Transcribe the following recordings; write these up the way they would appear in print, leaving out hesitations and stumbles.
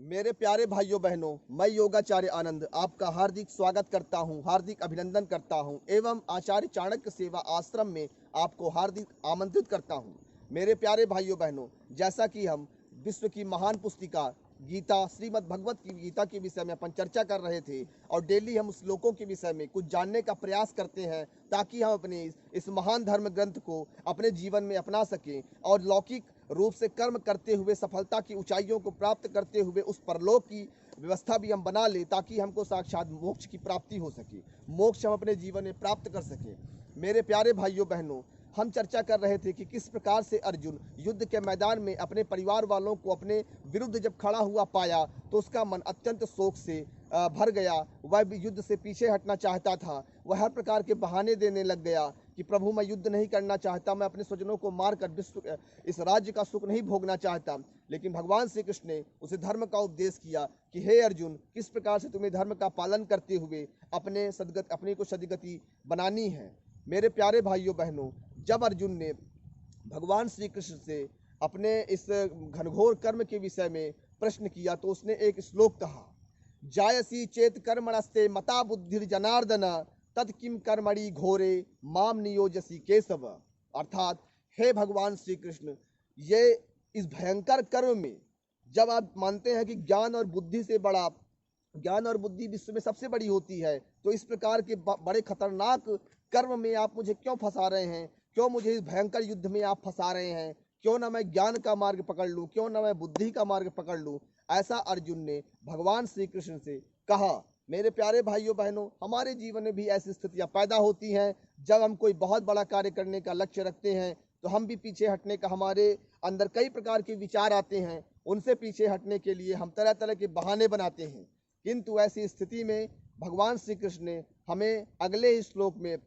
मेरे प्यारे भाइयों बहनों, मैं योगाचार्य आनंद आपका हार्दिक स्वागत करता हूं, हार्दिक अभिनंदन करता हूं एवं आचार्य चाणक्य सेवा आश्रम में आपको हार्दिक आमंत्रित करता हूं। मेरे प्यारे भाइयों बहनों, जैसा कि हम विश्व की महान पुस्तिका गीता, श्रीमद् भगवत की गीता के विषय में अपन चर्चा कर रहे थे और डेली हम उस श्लोकों के विषय में कुछ जानने का प्रयास करते हैं ताकि हम अपने इस महान धर्म ग्रंथ को अपने जीवन में अपना सकें और लौकिक रूप से कर्म करते हुए सफलता की ऊंचाइयों को प्राप्त करते हुए उस परलोक की व्यवस्था भी हम बना ले ताकि हमको साक्षात मोक्ष की प्राप्ति हो सके, मोक्ष हम अपने जीवन में प्राप्त कर सकें। मेरे प्यारे भाइयों बहनों, हम चर्चा कर रहे थे कि किस प्रकार से अर्जुन युद्ध के मैदान में अपने परिवार वालों को अपने विरुद्ध जब खड़ा हुआ पाया तो उसका मन अत्यंत शोक से भर गया। वह भी युद्ध से पीछे हटना चाहता था। वह हर प्रकार के बहाने देने लग गया कि प्रभु, मैं युद्ध नहीं करना चाहता, मैं अपने स्वजनों को मारकर विश्व इस राज्य का सुख नहीं भोगना चाहता। लेकिन भगवान श्री कृष्ण ने उसे धर्म का उपदेश किया कि हे अर्जुन, किस प्रकार से तुम्हें धर्म का पालन करते हुए अपने को सदगति बनानी है। मेरे प्यारे भाइयों बहनों, जब अर्जुन ने भगवान श्री कृष्ण से अपने इस घनघोर कर्म के विषय में प्रश्न किया तो उसने एक श्लोक कहा, जायसी चेत कर्मणस्ते मता बुद्धिर जनार्दन तत्किम कर्मणि घोरे माम नियोजसी केशव। अर्थात हे भगवान श्री कृष्ण, ये इस भयंकर कर्म में जब आप मानते हैं कि ज्ञान और बुद्धि विश्व में सबसे बड़ी होती है, तो इस प्रकार के बड़े खतरनाक कर्म में आप मुझे क्यों फंसा रहे हैं? क्यों मुझे इस भयंकर युद्ध में आप फंसा रहे हैं? क्यों ना मैं ज्ञान का मार्ग पकड़ लूं, क्यों ना मैं बुद्धि का मार्ग पकड़ लूं? ऐसा अर्जुन ने भगवान श्री कृष्ण से कहा। मेरे प्यारे भाइयों बहनों, हमारे जीवन में भी ऐसी स्थितियां पैदा होती हैं जब हम कोई बहुत बड़ा कार्य करने का लक्ष्य रखते हैं तो हम भी पीछे हटने का हमारे अंदर कई प्रकार के विचार आते हैं। उनसे पीछे हटने के लिए हम तरह तरह के बहाने बनाते हैं, किंतु ऐसी स्थिति में भगवान श्री कृष्ण ने हमें अगले ही श्लोक में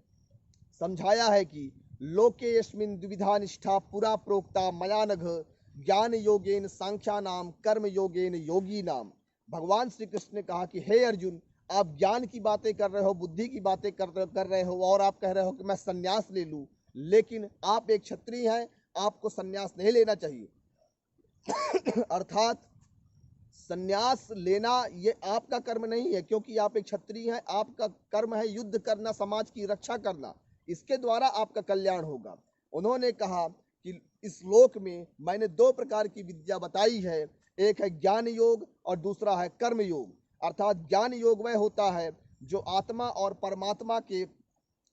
समझाया है कि लोके यस्मिन् द्विविधा निष्ठा पुरा प्रोक्ता मया नघ ज्ञान योगेन सांख्यानाम कर्म योगेन योगी नाम। भगवान श्री कृष्ण ने कहा कि हे अर्जुन, आप ज्ञान की बातें कर रहे हो, बुद्धि की बातें कर रहे हो और आप कह रहे हो कि मैं संन्यास ले लूं, लेकिन आप एक क्षत्रिय हैं, आपको संन्यास नहीं लेना चाहिए। अर्थात संन्यास लेना ये आपका कर्म नहीं है, क्योंकि आप एक क्षत्रिय हैं। आपका कर्म है युद्ध करना, समाज की रक्षा करना, इसके द्वारा आपका कल्याण होगा। उन्होंने कहा कि इस श्लोक में मैंने दो प्रकार की विद्या बताई है, एक है ज्ञान योग और दूसरा है कर्म योग। अर्थात ज्ञान योग वह होता है जो आत्मा और परमात्मा के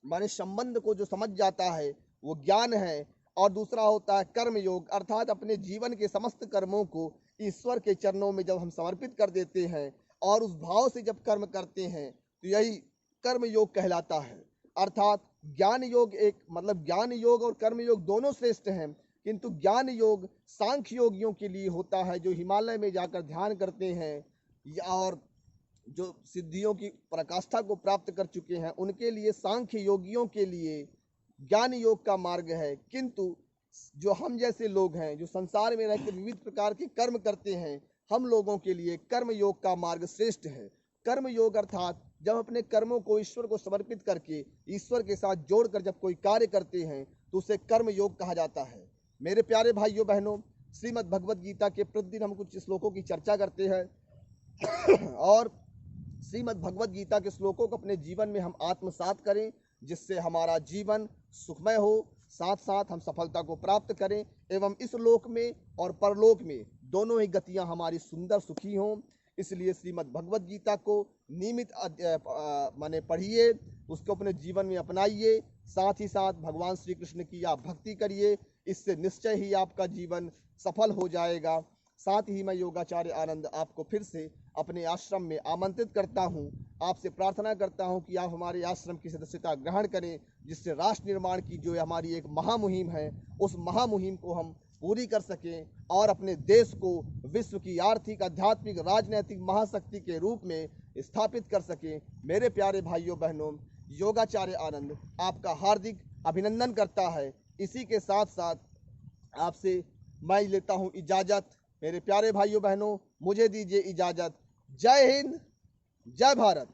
माने संबंध को जो समझ जाता है वो ज्ञान है, और दूसरा होता है कर्म योग, अर्थात अपने जीवन के समस्त कर्मों को ईश्वर के चरणों में जब हम समर्पित कर देते हैं और उस भाव से जब कर्म करते हैं तो यही कर्म योग कहलाता है। अर्थात ज्ञान योग ज्ञान योग और कर्म योग दोनों श्रेष्ठ हैं, किंतु ज्ञान योग सांख्य योगियों के लिए होता है जो हिमालय में जाकर ध्यान करते हैं और जो सिद्धियों की पराकाष्ठा को प्राप्त कर चुके हैं, उनके लिए सांख्य योगियों के लिए ज्ञान योग का मार्ग है। किंतु जो हम जैसे लोग हैं जो संसार में रहकर विविध प्रकार के कर्म करते हैं, हम लोगों के लिए कर्म योग का मार्ग श्रेष्ठ है। कर्म योग अर्थात जब अपने कर्मों को ईश्वर को समर्पित करके ईश्वर के साथ जोड़कर जब कोई कार्य करते हैं तो उसे कर्म योग कहा जाता है। मेरे प्यारे भाइयों बहनों, श्रीमद् भगवत गीता के प्रतिदिन हम कुछ श्लोकों की चर्चा करते हैं और श्रीमद् भगवत गीता के श्लोकों को अपने जीवन में हम आत्मसात करें, जिससे हमारा जीवन सुखमय हो, साथ साथ हम सफलता को प्राप्त करें एवं इस लोक में और परलोक में दोनों ही गतियां हमारी सुंदर सुखी हों। इसलिए श्रीमद् भगवत गीता को नियमित माने पढ़िए, उसको अपने जीवन में अपनाइए, साथ ही साथ भगवान श्री कृष्ण की आप भक्ति करिए, इससे निश्चय ही आपका जीवन सफल हो जाएगा। साथ ही मैं योगाचार्य आनंद आपको फिर से अपने आश्रम में आमंत्रित करता हूं। आपसे प्रार्थना करता हूं कि आप हमारे आश्रम की सदस्यता ग्रहण करें, जिससे राष्ट्र निर्माण की जो हमारी एक महामुहिम है उस महामुहिम को हम पूरी कर सकें और अपने देश को विश्व की आर्थिक, आध्यात्मिक, राजनीतिक महाशक्ति के रूप में स्थापित कर सकें। मेरे प्यारे भाइयों बहनों, योगाचार्य आनंद आपका हार्दिक अभिनंदन करता है। इसी के साथ साथ आपसे मैं लेता हूं इजाज़त। मेरे प्यारे भाइयों बहनों, मुझे दीजिए इजाज़त। जय हिंद, जय भारत।